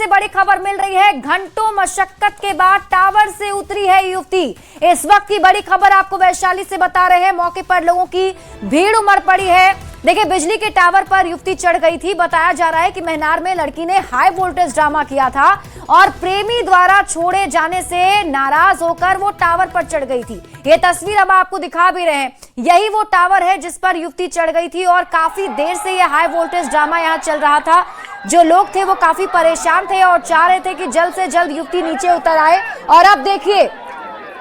से बड़ी खबर मिल रही है। घंटों मशक्कत के बाद टावर से उतरी है युवती। इस वक्त की बड़ी खबर आपको वैशाली से बता रहे हैं। मौके पर लोगों की भीड़ उमड़ पड़ी है। देखिए, बिजली के टावर पर युवती चढ़ गई थी। बताया जा रहा है कि महनार में लड़की ने हाई वोल्टेज ड्रामा किया था और प्रेमी द्वारा छोड़े जाने से नाराज होकर वो टावर पर चढ़ गई थी। ये तस्वीर अब आपको दिखा भी रहे हैं। यही वो टावर है जिस पर युवती चढ़ गई थी और काफी देर से ये हाई वोल्टेज ड्रामा यहाँ चल रहा था। जो लोग थे वो काफी परेशान थे और चाह रहे थे कि जल्द से जल्द युवती नीचे उतर आए। और अब देखिए,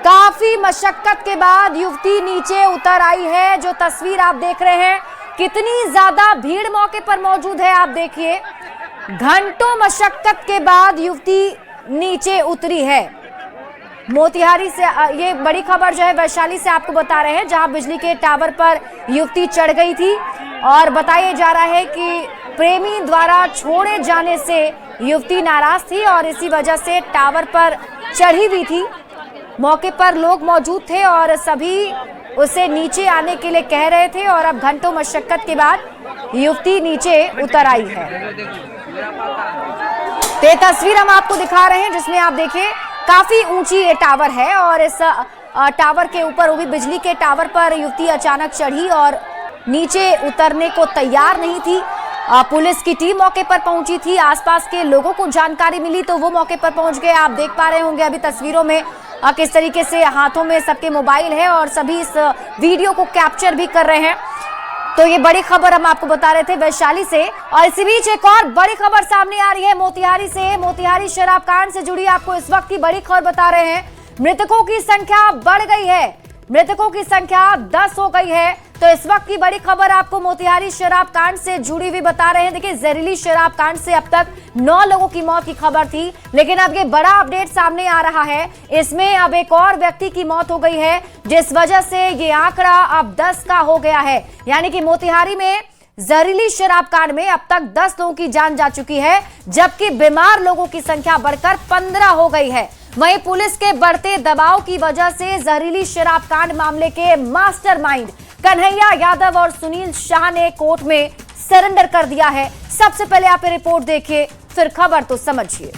काफी मशक्कत के बाद युवती नीचे उतर आई है। जो तस्वीर आप देख रहे हैं, कितनी ज्यादा भीड़ मौके पर मौजूद है, आप देखिए। घंटों मशक्कत के बाद युवती नीचे उतरी है। मोतिहारी से ये बड़ी खबर जो है वैशाली से आपको बता रहे हैं, जहां बिजली के टावर पर युवती चढ़ गई थी और बताया जा रहा है कि प्रेमी द्वारा छोड़े जाने से युवती नाराज थी और इसी वजह से टावर पर चढ़ी हुई थी। मौके पर लोग मौजूद थे और सभी उसे नीचे आने के लिए कह रहे थे और अब घंटों मशक्कत के बाद युवती नीचे उतर आई है। तो ये तस्वीर हम आपको दिखा रहे हैं जिसमें आप देखिए काफी ऊंची ये टावर है और इस टावर के ऊपर, वो भी बिजली के टावर पर, युवती अचानक चढ़ी और नीचे उतरने को तैयार नहीं थी। पुलिस की टीम मौके पर पहुंची थी। आसपास के लोगों को जानकारी मिली तो वो मौके पर पहुंच गए। आप देख पा रहे होंगे अभी तस्वीरों में किस तरीके से हाथों में सबके मोबाइल है और सभी इस वीडियो को कैप्चर भी कर रहे हैं। तो ये बड़ी खबर हम आपको बता रहे थे वैशाली से। और इसी बीच एक और बड़ी खबर सामने आ रही है मोतिहारी से। मोतिहारी शराब कांड से जुड़ी आपको इस वक्त की बड़ी खबर बता रहे हैं। मृतकों की संख्या बढ़ गई है। मृतकों की संख्या 10 हो गई है। तो इस वक्त की बड़ी खबर आपको मोतिहारी शराब कांड से जुड़ी हुई बता रहे हैं। देखिए, जहरीली शराब कांड से अब तक 9 लोगों की मौत की खबर थी, लेकिन अब ये बड़ा अपडेट सामने आ रहा है। इसमें अब एक और व्यक्ति की मौत हो गई है, जिस वजह से ये आंकड़ा अब 10 का हो गया है। यानी कि मोतिहारी में जहरीली शराब कांड में अब तक 10 लोगों की जान जा चुकी है, जबकि बीमार लोगों की संख्या बढ़कर 15 हो गई है। वहीं पुलिस के बढ़ते दबाव की वजह से जहरीली शराब कांड मामले के मास्टरमाइंड कन्हैया यादव और सुनील शाह ने कोर्ट में सरेंडर कर दिया है। सबसे पहले आप ये रिपोर्ट देखिए, फिर खबर तो समझिए।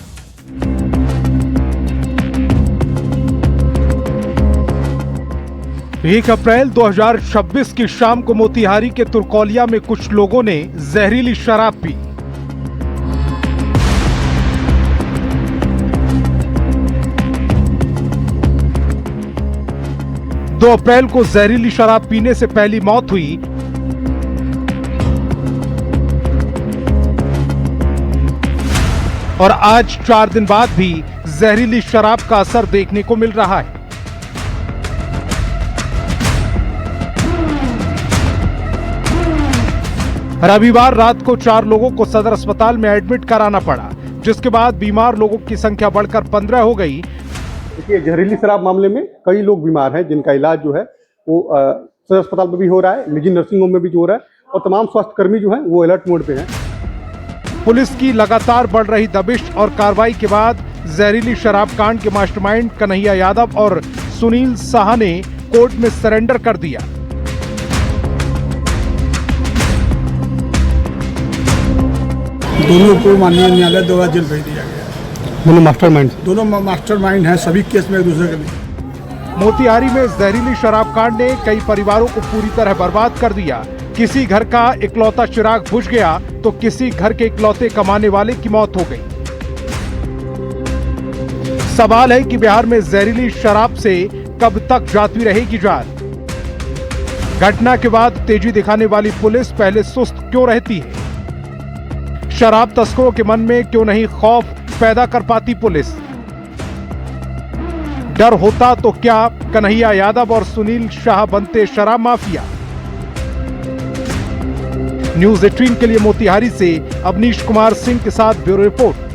1 अप्रैल 2026 की शाम को मोतिहारी के तुरकौलिया में कुछ लोगों ने जहरीली शराब पी। दो अप्रैल को जहरीली शराब पीने से पहली मौत हुई। और आज 4 दिन बाद भी जहरीली शराब का असर देखने को मिल रहा है। रविवार रात को 4 लोगों को सदर अस्पताल में एडमिट कराना पड़ा, जिसके बाद बीमार लोगों की संख्या बढ़कर 15 हो गई। देखिए, जहरीली शराब मामले में कई लोग बीमार हैं, जिनका इलाज जो है वो सदर अस्पताल में भी हो रहा है, निजी नर्सिंग होम में भी हो रहा है और तमाम स्वास्थ्यकर्मी जो हैं वो अलर्ट मोड पे हैं। पुलिस की लगातार बढ़ रही दबिश और कार्रवाई के बाद जहरीली शराब कांड के मास्टरमाइंड कन्हैया यादव और सुनील शाह ने कोर्ट में सरेंडर कर दिया। दोनों को माननीय न्यायालय द्वारा जेल भेज दिया गया। दोनों मास्टरमाइंड हैं, सभी केस में एक दूसरे के लिए। मोतिहारी में जहरीली शराब कांड ने कई परिवारों को पूरी तरह बर्बाद कर दिया। किसी घर का इकलौता चिराग बुझ गया तो किसी घर के इकलौते कमाने वाले की मौत हो गई। सवाल है कि बिहार में जहरीली शराब से कब तक जाती रहेगी जांच। घटना के बाद तेजी दिखाने वाली पुलिस पहले सुस्त क्यों रहती है? शराब तस्करों के मन में क्यों नहीं खौफ पैदा कर पाती पुलिस? डर होता तो क्या कन्हैया यादव और सुनील शाह बनते शराब माफिया? न्यूज़ 18 के लिए मोतिहारी से अवनीश कुमार सिंह के साथ ब्यूरो रिपोर्ट।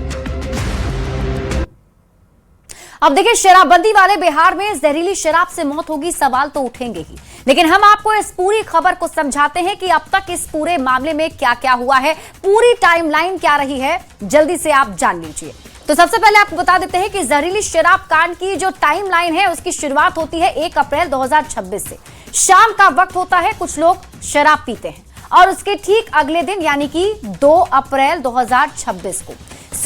अब देखिए, शराबबंदी वाले बिहार में जहरीली शराब से मौत होगी, सवाल तो उठेंगे ही, लेकिन हम आपको इस पूरी खबर को समझाते हैं कि अब तक इस पूरे मामले में क्या क्या हुआ है, पूरी टाइमलाइन क्या रही है, जल्दी से आप जान लीजिए। तो सबसे पहले आपको बता देते हैं कि जहरीली शराब कांड की जो टाइमलाइन है उसकी शुरुआत होती है 1 अप्रैल 2026 से। शाम का वक्त होता है, कुछ लोग शराब पीते हैं और उसके ठीक अगले दिन यानी कि 2 अप्रैल 2026 को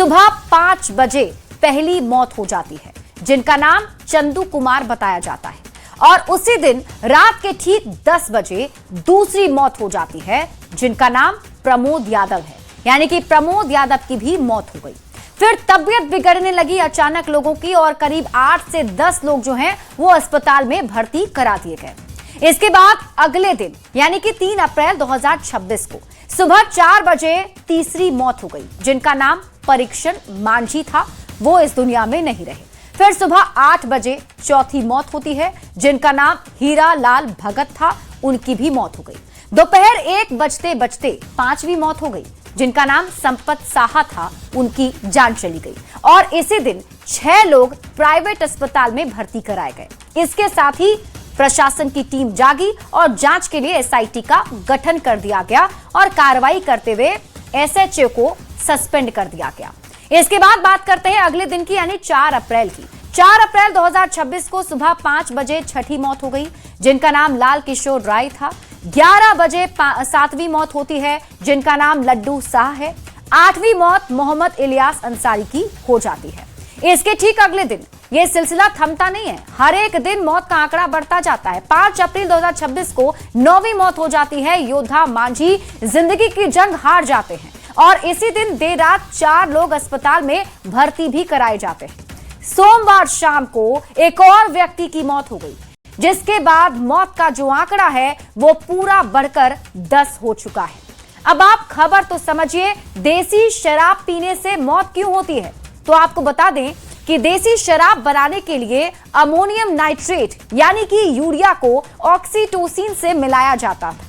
सुबह 5 बजे पहली मौत हो जाती है, जिनका नाम चंदू कुमार बताया जाता है। और उसी दिन रात के ठीक 10 बजे दूसरी मौत हो जाती है, जिनका नाम प्रमोद यादव है। यानी कि प्रमोद यादव की भी मौत हो गई। फिर तबीयत बिगड़ने लगी अचानक लोगों की और करीब 8 से 10 लोग जो हैं वो अस्पताल में भर्ती करा दिए गए। इसके बाद अगले दिन यानी कि 3 अप्रैल 2026 को सुबह 4 बजे तीसरी मौत हो गई, जिनका नाम परीक्षण मांझी था, वो इस दुनिया में नहीं रहे। फिर सुबह 8 बजे चौथी मौत होती है, जिनका नाम हीरा लाल भगत था, उनकी भी मौत हो गई। दोपहर 1 बजते बजते 5वीं मौत हो गई, जिनका नाम संपत साहा था, उनकी जान चली गई। और इसी दिन 6 लोग प्राइवेट अस्पताल में भर्ती कराए गए। इसके साथ ही प्रशासन की टीम जागी और जांच के लिए एसआईटी का गठन कर दिया गया और कार्रवाई करते हुए एसएचओ को सस्पेंड कर दिया गया। इसके बाद बात करते हैं अगले दिन की, यानी 4 अप्रैल की। 4 अप्रैल 2026 को सुबह 5 बजे छठी मौत हो गई, जिनका नाम लाल किशोर राय था। 11 बजे 7वीं मौत होती है, जिनका नाम लड्डू शाह है। 8वीं मौत मोहम्मद इलियास अंसारी की हो जाती है। इसके ठीक अगले दिन यह सिलसिला थमता नहीं है, हर एक दिन मौत का आंकड़ा बढ़ता जाता है। 5 अप्रैल 2026 को 9वीं मौत हो जाती है। योद्धा मांझी जिंदगी की जंग हार जाते हैं और इसी दिन देर रात 4 लोग अस्पताल में भर्ती भी कराए जाते हैं। सोमवार शाम को एक और व्यक्ति की मौत हो गई, जिसके बाद मौत का जो आंकड़ा है वो पूरा बढ़कर 10 हो चुका है। अब आप खबर तो समझिए, देसी शराब पीने से मौत क्यों होती है। तो आपको बता दें कि देसी शराब बनाने के लिए अमोनियम नाइट्रेट यानी कि यूरिया को ऑक्सीटोसिन से मिलाया जाता था।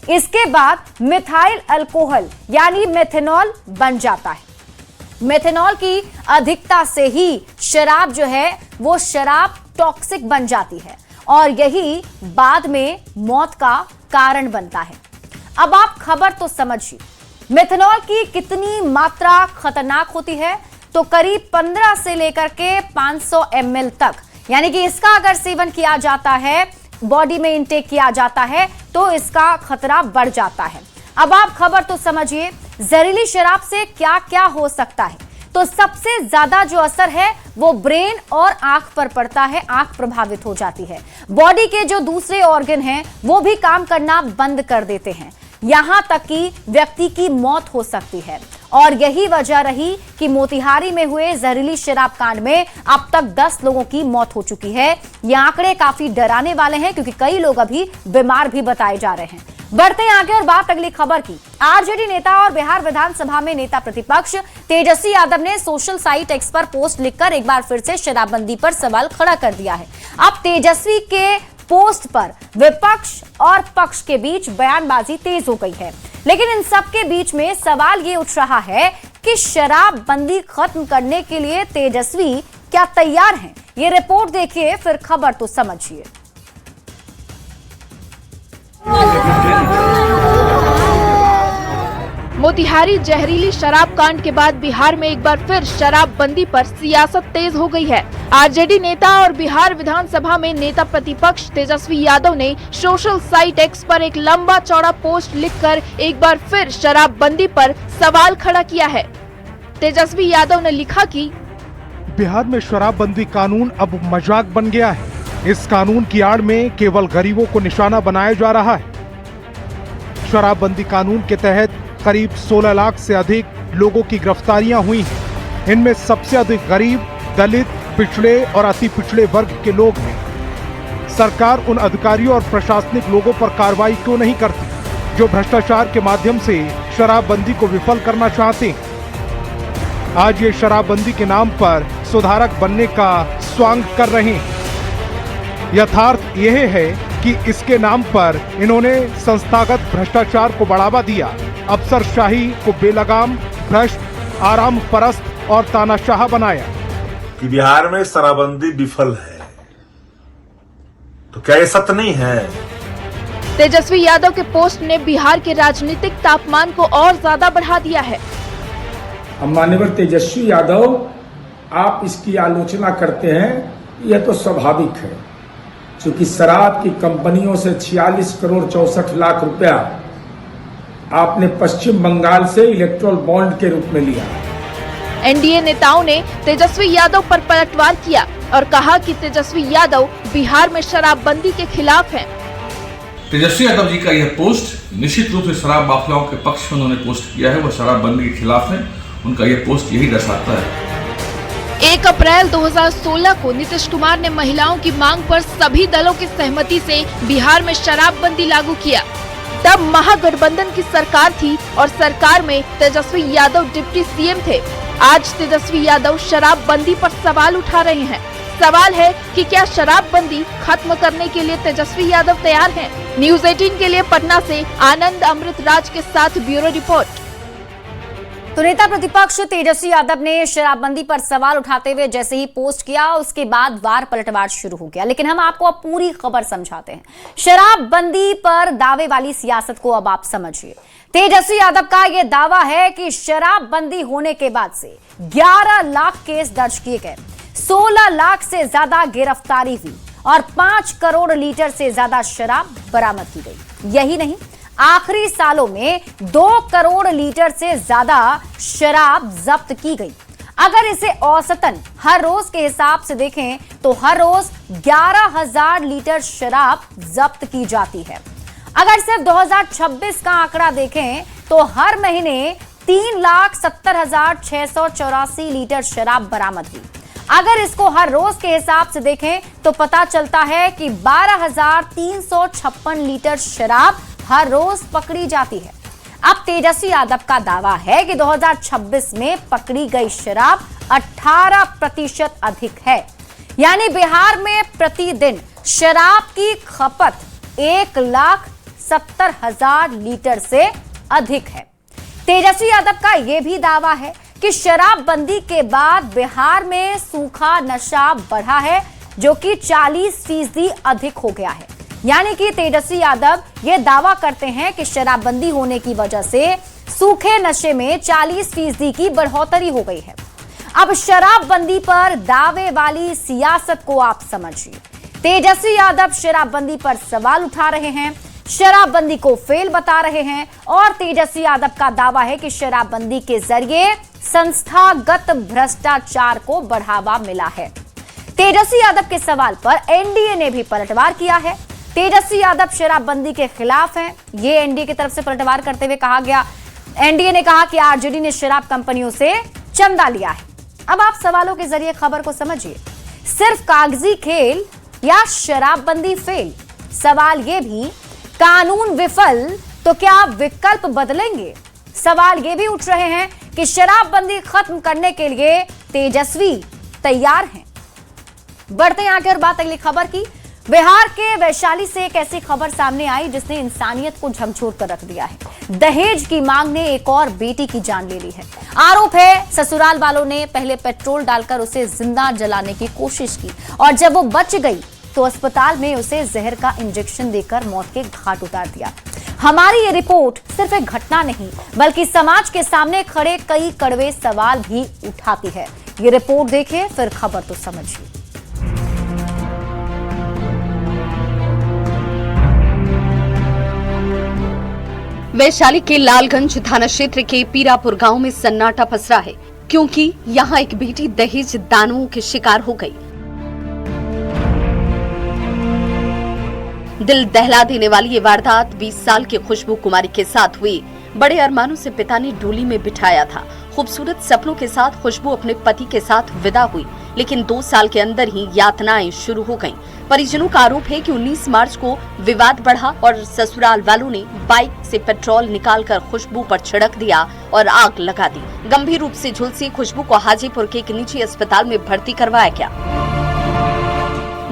इसके बाद मिथाइल अल्कोहल यानी मेथनॉल बन जाता है। मेथनॉल की अधिकता से ही शराब जो है वो शराब टॉक्सिक बन जाती है और यही बाद में मौत का कारण बनता है। अब आप खबर तो समझिए, मेथनॉल की कितनी मात्रा खतरनाक होती है। तो करीब 15 से लेकर के 500 ml तक, यानी कि इसका अगर सेवन किया जाता है, बॉडी में इंटेक किया जाता है, तो इसका खतरा बढ़ जाता है। अब आप खबर तो समझिए, जहरीली शराब से क्या क्या हो सकता है। तो सबसे ज्यादा जो असर है वो ब्रेन और आंख पर पड़ता है, आंख प्रभावित हो जाती है। बॉडी के जो दूसरे ऑर्गन हैं वो भी काम करना बंद कर देते हैं, यहां तक कि व्यक्ति की मौत हो सकती है। और यही वजह रही कि मोतिहारी में हुए जहरीली शराब कांड में अब तक 10 लोगों की मौत हो चुकी है। ये आंकड़े काफी डराने वाले हैं, क्योंकि कई लोग अभी बीमार भी बताए जा रहे हैं। बढ़ते हैं आगे और बात अगली खबर की। आरजेडी नेता और बिहार विधानसभा में नेता प्रतिपक्ष तेजस्वी यादव ने सोशल साइट एक्स पर पोस्ट लिखकर एक बार फिर से शराबबंदी पर सवाल खड़ा कर दिया है। अब तेजस्वी के पोस्ट पर विपक्ष और पक्ष के बीच बयानबाजी तेज हो गई है, लेकिन इन सब के बीच में सवाल ये उठ रहा है कि शराबबंदी खत्म करने के लिए तेजस्वी क्या तैयार हैं? ये रिपोर्ट देखिए, फिर खबर तो समझिए। मोतिहारी जहरीली शराब कांड के बाद बिहार में एक बार फिर शराबबंदी पर सियासत तेज हो गई है। आरजेडी नेता और बिहार विधानसभा में नेता प्रतिपक्ष तेजस्वी यादव ने सोशल साइट एक्स पर एक लंबा चौड़ा पोस्ट लिखकर एक बार फिर शराबबंदी पर सवाल खड़ा किया है। तेजस्वी यादव ने लिखा कि बिहार में शराबबंदी कानून अब मजाक बन गया है। इस कानून की आड़ में केवल गरीबों को निशाना बनाया जा रहा है। शराबबंदी कानून के तहत करीब 16 लाख से अधिक लोगों की गिरफ्तारियां हुई हैं। इनमें सबसे अधिक गरीब, दलित, पिछड़े और अति पिछड़े वर्ग के लोग हैं। सरकार उन अधिकारियों और प्रशासनिक लोगों पर कार्रवाई क्यों नहीं करती जो भ्रष्टाचार के माध्यम से शराबबंदी को विफल करना चाहते हैं? आज ये शराबबंदी के नाम पर सुधारक बनने का स्वांग कर रहे हैं। यथार्थ यह है कि इसके नाम पर इन्होंने संस्थागत भ्रष्टाचार को बढ़ावा दिया, अफसरशाही को बेलगाम, भ्रष्ट, आराम परस्त और तानाशाह बनाया। कि बिहार में शराबबंदी विफल है, तो क्या ये सत्य नहीं है? तेजस्वी यादव के पोस्ट ने बिहार के राजनीतिक तापमान को और ज्यादा बढ़ा दिया है। माननीय तेजस्वी यादव, आप इसकी आलोचना करते हैं, यह तो स्वाभाविक है, क्योंकि शराब की कंपनियों से 46 करोड़ 64 लाख रुपया आपने पश्चिम बंगाल से इलेक्ट्रल बॉन्ड के रूप में लिया। एनडीए नेताओं ने तेजस्वी यादव पर पलटवार किया और कहा कि तेजस्वी यादव बिहार में शराबबंदी के खिलाफ हैं। तेजस्वी यादव जी का यह पोस्ट निश्चित रूप से शराब माफियाओं के पक्ष में उन्होंने पोस्ट किया है, वह शराबबंदी के खिलाफ है। उनका यह पोस्ट यही दर्शाता है। 1 अप्रैल 2016 को नीतीश कुमार ने महिलाओं की मांग पर सभी दलों की सहमति से बिहार में शराबबंदी लागू किया। तब महागठबंधन की सरकार थी और सरकार में तेजस्वी यादव डिप्टी सीएम थे। आज तेजस्वी यादव शराबबंदी पर सवाल उठा रहे हैं। सवाल है कि क्या शराबबंदी खत्म करने के लिए तेजस्वी यादव तैयार हैं? न्यूज़ 18 के लिए पटना से आनंद अमृतराज के साथ ब्यूरो रिपोर्ट। तो नेता प्रतिपक्ष तेजस्वी यादव ने शराबबंदी पर सवाल उठाते हुए जैसे ही पोस्ट किया, उसके बाद वार पलटवार शुरू हो गया। लेकिन हम आपको अब पूरी खबर समझाते हैं। शराबबंदी पर दावे वाली सियासत को अब आप समझिए। तेजस्वी यादव का यह दावा है कि शराबबंदी होने के बाद से 11 लाख केस दर्ज किए गए, 16 लाख से ज्यादा गिरफ्तारी हुई और 5 करोड़ लीटर से ज्यादा शराब बरामद की गई। यही नहीं, आखिरी सालों में 2 करोड़ लीटर से ज्यादा शराब जब्त की गई। अगर इसे औसतन हर रोज के हिसाब से देखें तो हर रोज 11,000 लीटर शराब जब्त की जाती है। अगर सिर्फ 2026 का आंकड़ा देखें तो हर महीने 3,70,684 लीटर शराब बरामद हुई। अगर इसको हर रोज के हिसाब से देखें तो पता चलता है कि 12,356 लीटर शराब हर रोज पकड़ी जाती है। अब तेजस्वी यादव का दावा है कि 2026 में पकड़ी गई शराब 18% अधिक है। यानी बिहार में प्रतिदिन शराब की खपत 1,70,000 लीटर से अधिक है। तेजस्वी यादव का यह भी दावा है कि शराबबंदी के बाद बिहार में सूखा नशा बढ़ा है, जो कि 40% अधिक हो गया है। यानी कि तेजस्वी यादव ये दावा करते हैं कि शराबबंदी होने की वजह से सूखे नशे में 40% की बढ़ोतरी हो गई है। अब शराबबंदी पर दावे वाली सियासत को आप समझिए। तेजस्वी यादव शराबबंदी पर सवाल उठा रहे हैं, शराबबंदी को फेल बता रहे हैं और तेजस्वी यादव का दावा है कि शराबबंदी के जरिए संस्थागत भ्रष्टाचार को बढ़ावा मिला है। तेजस्वी यादव के सवाल पर एनडीए ने भी पलटवार किया है। तेजस्वी यादव शराबबंदी के खिलाफ हैं, ये एनडीए की तरफ से पलटवार करते हुए कहा गया। एनडीए ने कहा कि आरजेडी ने शराब कंपनियों से चंदा लिया है। अब आप सवालों के जरिए खबर को समझिए। सिर्फ कागजी खेल या शराबबंदी फेल? सवाल ये भी, कानून विफल तो क्या विकल्प बदलेंगे? सवाल ये भी उठ रहे हैं कि शराबबंदी खत्म करने के लिए तेजस्वी तैयार हैं। बढ़ते हैं आगे और बात अगली खबर की। बिहार के वैशाली से एक ऐसी खबर सामने आई जिसने इंसानियत को झकझोर कर रख दिया है। दहेज की मांग ने एक और बेटी की जान ले ली है। आरोप है ससुराल वालों ने पहले पेट्रोल डालकर उसे जिंदा जलाने की कोशिश की और जब वो बच गई तो अस्पताल में उसे जहर का इंजेक्शन देकर मौत के घाट उतार दिया। हमारी ये रिपोर्ट सिर्फ एक घटना नहीं बल्कि समाज के सामने खड़े कई कड़वे सवाल भी उठाती है। ये रिपोर्ट देखिए, फिर खबर तो समझिए। वैशाली के लालगंज थाना क्षेत्र के पीरापुर गांव में सन्नाटा पसरा है, क्योंकि यहां एक बेटी दहेज दानवों के शिकार हो गई। दिल दहला देने वाली ये वारदात 20 साल की खुशबू कुमारी के साथ हुई। बड़े अरमानों से पिता ने डोली में बिठाया था। खूबसूरत सपनों के साथ खुशबू अपने पति के साथ विदा हुई, लेकिन 2 साल के अंदर ही यातनाएं शुरू हो गईं। परिजनों का आरोप है कि 19 मार्च को विवाद बढ़ा और ससुराल वालों ने बाइक से पेट्रोल निकालकर खुशबू पर छिड़क दिया और आग लगा दी। गंभीर रूप से झुलसी खुशबू को हाजीपुर के एक निजी अस्पताल में भर्ती करवाया गया।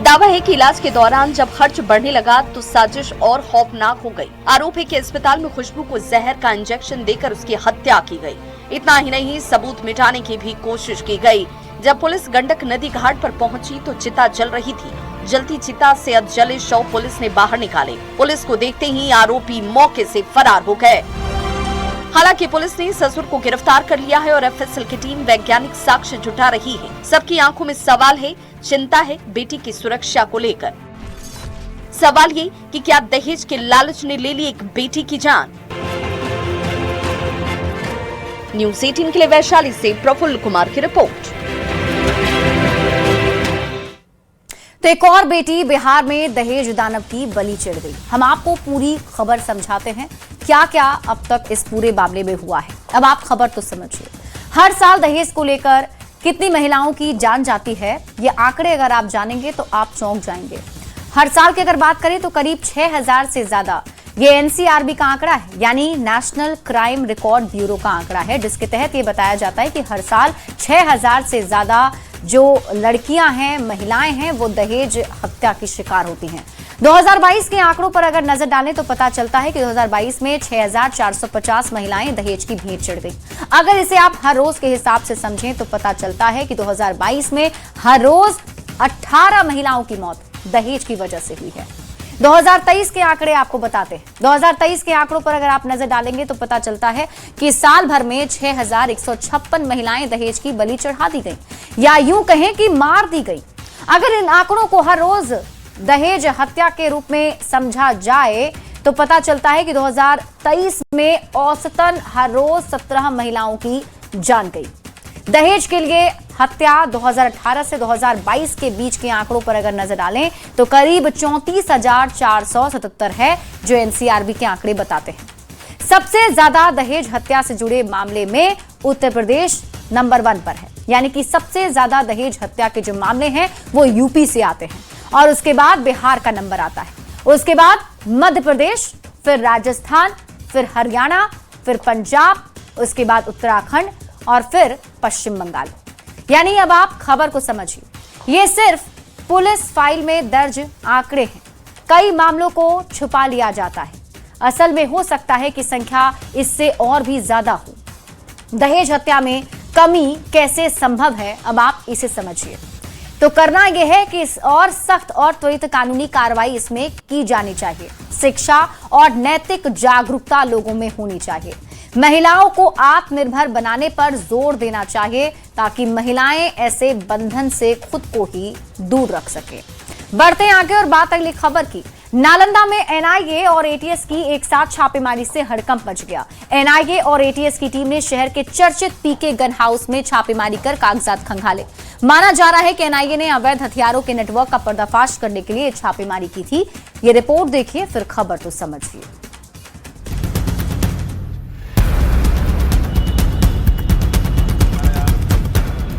दावा है कि इलाज के दौरान जब खर्च बढ़ने लगा तो साजिश और खौफनाक हो गई। आरोप है कि अस्पताल में खुशबू को जहर का इंजेक्शन देकर उसकी हत्या की गई। इतना ही नहीं, सबूत मिटाने की भी कोशिश की गई। जब पुलिस गंडक नदी घाट पर पहुंची तो चिता जल रही थी। जलती चिता से अधजले शव पुलिस ने बाहर निकाले। पुलिस को देखते ही आरोपी मौके से फरार हो गए। हालांकि पुलिस ने ससुर को गिरफ्तार कर लिया है और एफएसएल की टीम वैज्ञानिक साक्ष्य जुटा रही है। सबकी आंखों में सवाल है, चिंता है बेटी की सुरक्षा को लेकर। सवाल ये कि क्या दहेज के लालच ने ले ली एक बेटी की जान? न्यूज 18 के लिए वैशाली से प्रफुल्ल कुमार की रिपोर्ट। तो एक और बेटी बिहार में दहेज दानव की बलि चढ़ गई। हम आपको पूरी खबर समझाते हैं क्या क्या अब तक इस पूरे मामले में हुआ है। अब आप खबर तो समझिए। हर साल दहेज को लेकर कितनी महिलाओं की जान जाती है, ये आंकड़े अगर आप जानेंगे तो आप चौंक जाएंगे। हर साल की अगर बात करें तो करीब 6000 से ज्यादा, ये एनसीआरबी का आंकड़ा है, यानी नेशनल क्राइम रिकॉर्ड ब्यूरो का आंकड़ा है, जिसके तहत ये बताया जाता है कि हर साल 6000 से ज्यादा जो लड़कियां हैं, महिलाएं हैं, वो दहेज हत्या की शिकार होती हैं। 2022 के आंकड़ों पर अगर नजर डालें तो पता चलता है कि 2022 में 6450 महिलाएं दहेज की भेंट चढ़ गई। अगर इसे आप हर रोज के हिसाब से समझें तो पता चलता है कि 2022 में हर रोज 18 महिलाओं की मौत दहेज की वजह से हुई है। 2023 के आंकड़े आपको बताते हैं। 2023 के आंकड़ों पर अगर आप नजर डालेंगे तो पता चलता है कि साल भर में 6156 महिलाएं दहेज की बलि चढ़ा दी गई, या यूं कहें कि मार दी गई। अगर इन आंकड़ों को हर रोज दहेज हत्या के रूप में समझा जाए तो पता चलता है कि 2023 में औसतन हर रोज 17 महिलाओं की जान गई। दहेज के लिए हत्या 2018 से 2022 के बीच के आंकड़ों पर अगर नजर डालें तो करीब 34,477 है, जो एनसीआरबी के आंकड़े बताते हैं। सबसे ज्यादा दहेज हत्या से जुड़े मामले में उत्तर प्रदेश नंबर 1 पर है, यानी कि सबसे ज्यादा दहेज हत्या के जो मामले हैं वो यूपी से आते हैं, और उसके बाद बिहार का नंबर आता है, उसके बाद मध्य प्रदेश, फिर राजस्थान, फिर हरियाणा, फिर पंजाब, उसके बाद उत्तराखंड और फिर पश्चिम बंगाल। यानी अब आप खबर को समझिए। ये सिर्फ पुलिस फाइल में दर्ज आंकड़े हैं, कई मामलों को छुपा लिया जाता है। असल में हो सकता है कि संख्या इससे और भी ज्यादा हो। दहेज हत्या में कमी कैसे संभव है, अब आप इसे समझिए। तो करना यह है कि और सख्त और त्वरित कानूनी कार्रवाई इसमें की जानी चाहिए। शिक्षा और नैतिक जागरूकता लोगों में होनी चाहिए। महिलाओं को आत्मनिर्भर बनाने पर जोर देना चाहिए ताकि महिलाएं ऐसे बंधन से खुद को ही दूर रख सके। बढ़ते हैं आगे और बात अगली खबर की। नालंदा में एनआईए और एटीएस की एक साथ छापेमारी से हड़कंप मच गया। एनआईए और एटीएस की टीम ने शहर के चर्चित पीके गन हाउस में छापेमारी कर कागजात खंगाले। माना जा रहा है कि एनआईए ने अवैध हथियारों के नेटवर्क का पर्दाफाश करने के लिए छापेमारी की थी। ये रिपोर्ट देखिए, फिर खबर तो समझिए।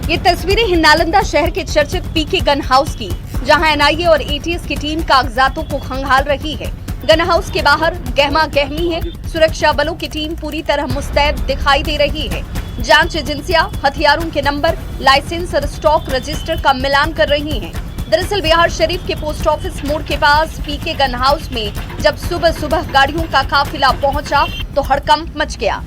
ये तस्वीरें हैं नालंदा शहर के चर्चित पीके गन हाउस की, जहां एनआईए और एटीएस की टीम कागजातों को खंगाल रही है। गन हाउस के बाहर गहमा गहमी है। सुरक्षा बलों की टीम पूरी तरह मुस्तैद दिखाई दे रही है। जांच एजेंसियां हथियारों के नंबर, लाइसेंस और स्टॉक रजिस्टर का मिलान कर रही हैं। दरअसल बिहार शरीफ के पोस्ट ऑफिस मोड़ के पास पीके गन हाउस में जब सुबह सुबह गाड़ियों का काफिला पहुंचा तो हड़कंप मच गया।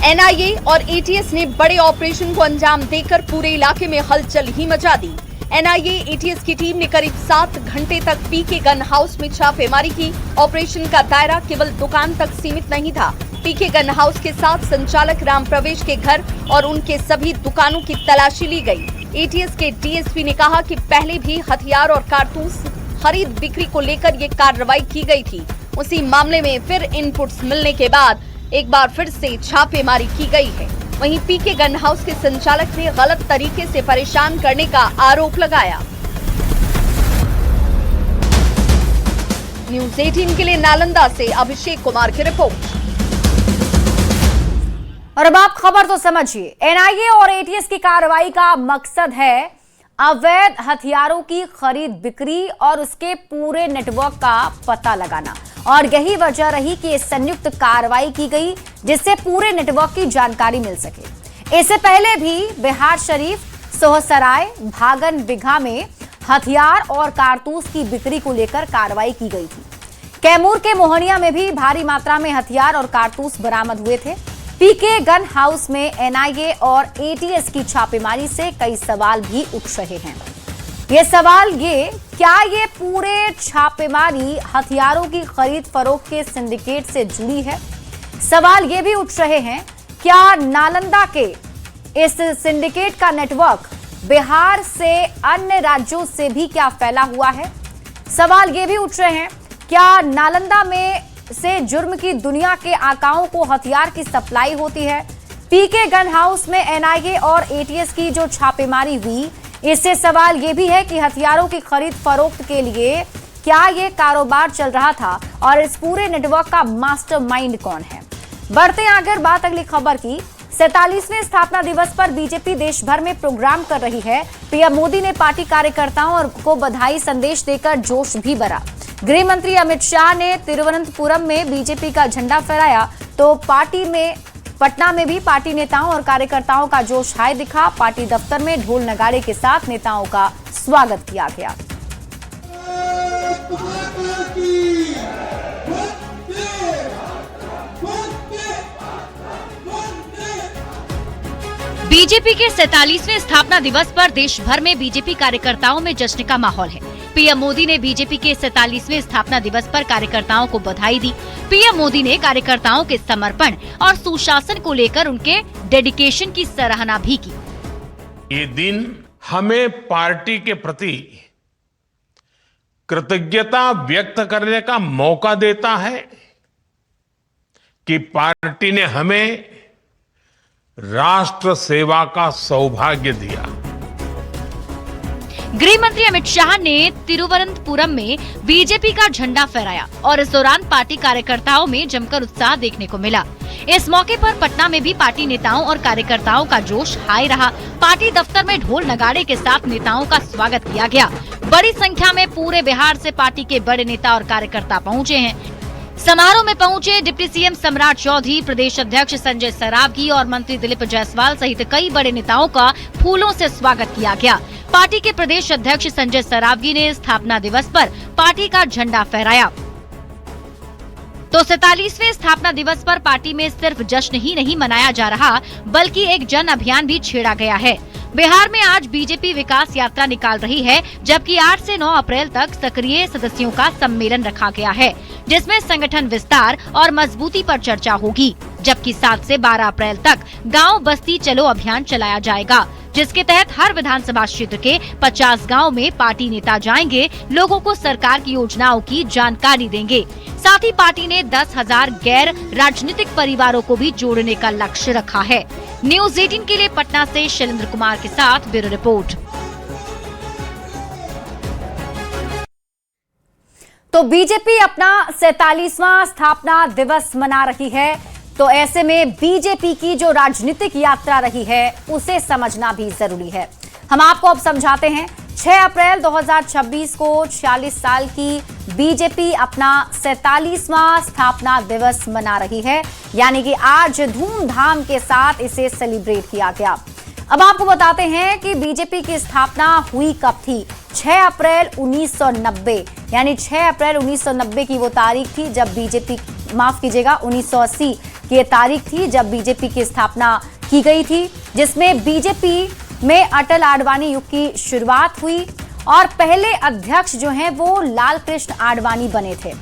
एनआईए और एटीएस ने बड़े ऑपरेशन को अंजाम देकर पूरे इलाके में हलचल ही मचा दी। एनआईए एटीएस की टीम ने करीब 7 घंटे तक पीके गन हाउस में छापेमारी की। ऑपरेशन का दायरा केवल दुकान तक सीमित नहीं था। पीके गन हाउस के साथ संचालक राम प्रवेश के घर और उनके सभी दुकानों की तलाशी ली गई। एटीएस के डीएसपी ने कहा कि पहले भी हथियार और कारतूस खरीद बिक्री को लेकर ये कार्रवाई की गई थी। उसी मामले में फिर इनपुट्स मिलने के बाद एक बार फिर से छापेमारी की गई है। वहीं पीके गन हाउस के संचालक ने गलत तरीके से परेशान करने का आरोप लगाया। न्यूज 18 के लिए नालंदा से अभिषेक कुमार की रिपोर्ट। और अब आप खबर तो समझिए। एनआईए और एटीएस की कार्रवाई का मकसद है अवैध हथियारों की खरीद बिक्री और उसके पूरे नेटवर्क का पता लगाना, और यही वजह रही कि इस संयुक्त कार्रवाई की गई जिससे पूरे नेटवर्क की जानकारी मिल सके। इससे पहले भी बिहार शरीफ, सोहसराय, भागन बिघा में हथियार और कारतूस की बिक्री को लेकर कार्रवाई की गई थी। कैमूर के मोहनिया में भी भारी मात्रा में हथियार और कारतूस बरामद हुए थे। पीके गन हाउस में एनआईए और एटीएस की छापेमारी से कई सवाल भी उठ रहे हैं। ये सवाल क्या ये पूरे छापेमारी हथियारों की खरीद फरोख्त के सिंडिकेट से जुड़ी है? सवाल ये भी उठ रहे हैं, क्या नालंदा के इस सिंडिकेट का नेटवर्क बिहार से अन्य राज्यों से भी क्या फैला हुआ है? सवाल ये भी उठ रहे हैं, क्या नालंदा में से जुर्म की दुनिया के आकाओं को हथियार की सप्लाई होती है? पीके गन हाउस में एनआईए और एटीएस की जो छापेमारी हुई, इससे सवाल ये भी है कि हथियारों की खरीद फरोख्त के लिए क्या ये कारोबार चल रहा था और इस पूरे नेटवर्क का मास्टरमाइंड कौन है। बढ़ते हैं आगे, बात अगली खबर की। 47वें स्थापना दिवस पर बीजेपी देश भर में प्रोग्राम कर रही है। पीएम मोदी ने पार्टी कार्यकर्ताओं को बधाई संदेश देकर जोश भी भरा। गृह मंत्री अमित शाह ने तिरुवनंतपुरम में बीजेपी का झंडा फहराया, तो पटना में भी पार्टी नेताओं और कार्यकर्ताओं का जोश हाय दिखा। पार्टी दफ्तर में ढोल नगाड़े के साथ नेताओं का स्वागत किया गया। बीजेपी के 47वें स्थापना दिवस पर देश भर में बीजेपी कार्यकर्ताओं में जश्न का माहौल है। पीएम मोदी ने बीजेपी के 47वें स्थापना दिवस पर कार्यकर्ताओं को बधाई दी। पीएम मोदी ने कार्यकर्ताओं के समर्पण और सुशासन को लेकर उनके डेडिकेशन की सराहना भी की। ये दिन हमें पार्टी के प्रति कृतज्ञता व्यक्त करने का मौका देता है कि पार्टी ने हमें राष्ट्र सेवा का सौभाग्य दिया। गृह मंत्री अमित शाह ने तिरुवनंतपुरम में बीजेपी का झंडा फहराया और इस दौरान पार्टी कार्यकर्ताओं में जमकर उत्साह देखने को मिला। इस मौके पर पटना में भी पार्टी नेताओं और कार्यकर्ताओं का जोश हाई रहा। पार्टी दफ्तर में ढोल नगाड़े के साथ नेताओं का स्वागत किया गया। बड़ी संख्या में पूरे बिहार से पार्टी के बड़े नेता और कार्यकर्ता पहुँचे हैं। समारोह में पहुंचे डिप्टी सीएम सम्राट चौधरी, प्रदेश अध्यक्ष संजय सरावगी और मंत्री दिलीप जायसवाल सहित कई बड़े नेताओं का फूलों से स्वागत किया गया। पार्टी के प्रदेश अध्यक्ष संजय सरावगी ने स्थापना दिवस पर पार्टी का झंडा फहराया। तो 47वें स्थापना दिवस पर पार्टी में सिर्फ जश्न ही नहीं मनाया जा रहा, बल्कि एक जन अभियान भी छेड़ा गया है। बिहार में आज बीजेपी विकास यात्रा निकाल रही है, जबकि 8 से 9 अप्रैल तक सक्रिय सदस्यों का सम्मेलन रखा गया है, जिसमें संगठन विस्तार और मजबूती पर चर्चा होगी। जबकि 7 से 12 अप्रैल तक गांव बस्ती चलो अभियान चलाया जाएगा, जिसके तहत हर विधानसभा क्षेत्र के 50 गांव में पार्टी नेता जाएंगे, लोगों को सरकार की योजनाओं की जानकारी देंगे। साथ ही पार्टी ने 10,000 गैर राजनीतिक परिवारों को भी जोड़ने का लक्ष्य रखा है। न्यूज़ 18 के लिए पटना से शैलेंद्र कुमार के साथ ब्यूरो रिपोर्ट। तो बीजेपी अपना 47वां स्थापना दिवस मना रही है, तो ऐसे में बीजेपी की जो राजनीतिक यात्रा रही है उसे समझना भी जरूरी है। हम आपको अब समझाते हैं। 6 अप्रैल 2026 को 46 साल की बीजेपी अपना 47वां स्थापना दिवस मना रही है, यानी कि आज धूमधाम के साथ इसे सेलिब्रेट किया गया। अब आपको बताते हैं कि बीजेपी की स्थापना हुई कब थी। 6 अप्रैल 1990, यानी 6 अप्रैल 1990 की वो तारीख थी जब बीजेपी, माफ कीजिएगा, 1980 की ये तारीख थी जब बीजेपी की स्थापना की गई थी, जिसमें बीजेपी में अटल आडवाणी युग की शुरुआत हुई और पहले अध्यक्ष जो हैं वो लाल कृष्ण आडवाणी बने थे।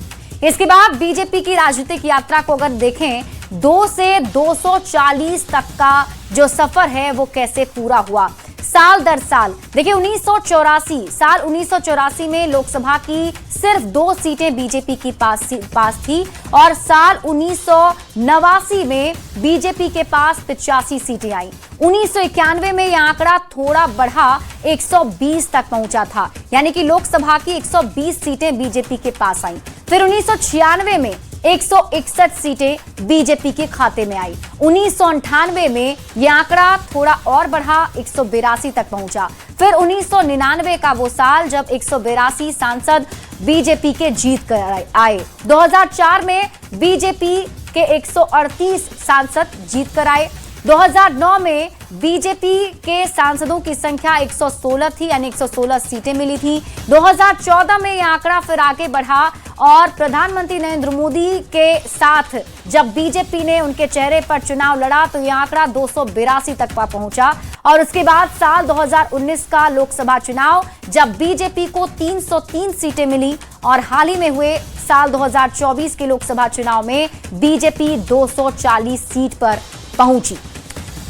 इसके बाद बीजेपी की राजनीतिक यात्रा को अगर देखें, 2 से 240 तक का जो सफर है वो कैसे पूरा हुआ साल दर साल। देखिए 1984 में लोकसभा की सिर्फ 2 सीटें बीजेपी की पास थी और साल 1989 में बीजेपी के पास 85 सीटें आई। 1991 में यह आंकड़ा थोड़ा बढ़ा 120 तक पहुंचा था, यानी कि लोकसभा की 120 सीटें बीजेपी के पास आई। फिर 1996 में 161 सीटें बीजेपी के खाते में आई। 1998 में यह आंकड़ा थोड़ा और बढ़ा 182 तक पहुंचा। फिर 1999 का वो साल जब 182 सांसद बीजेपी के जीत कर आए। 2004 में बीजेपी के 138 सांसद जीत कर आए। 2009 में बीजेपी के सांसदों की संख्या 116 थी, यानी 116 सीटें मिली थी। 2014 में यह आंकड़ा फिर आगे बढ़ा और प्रधानमंत्री नरेंद्र मोदी के साथ जब बीजेपी ने उनके चेहरे पर चुनाव लड़ा तो यह आंकड़ा 282 तक पहुंचा। और उसके बाद साल 2019 का लोकसभा चुनाव जब बीजेपी को 303 सीटें मिली और हाल ही में हुए साल 2024 के लोकसभा चुनाव में बीजेपी 240 सीट पर पहुंची।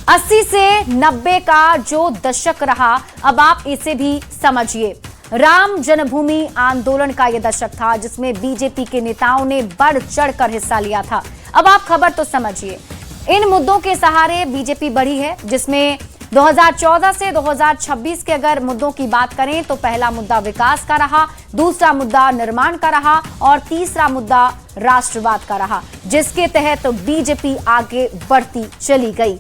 80 से 90 का जो दशक रहा, अब आप इसे भी समझिए। राम जन्मभूमि आंदोलन का यह दशक था जिसमें बीजेपी के नेताओं ने बढ़ चढ़कर हिस्सा लिया था। अब आप खबर तो समझिए। इन मुद्दों के सहारे बीजेपी बढ़ी है, जिसमें 2014 से 2026 के अगर मुद्दों की बात करें तो पहला मुद्दा विकास का रहा, दूसरा मुद्दा निर्माण का रहा और तीसरा मुद्दा राष्ट्रवाद का रहा, जिसके तहत बीजेपी आगे बढ़ती चली गई।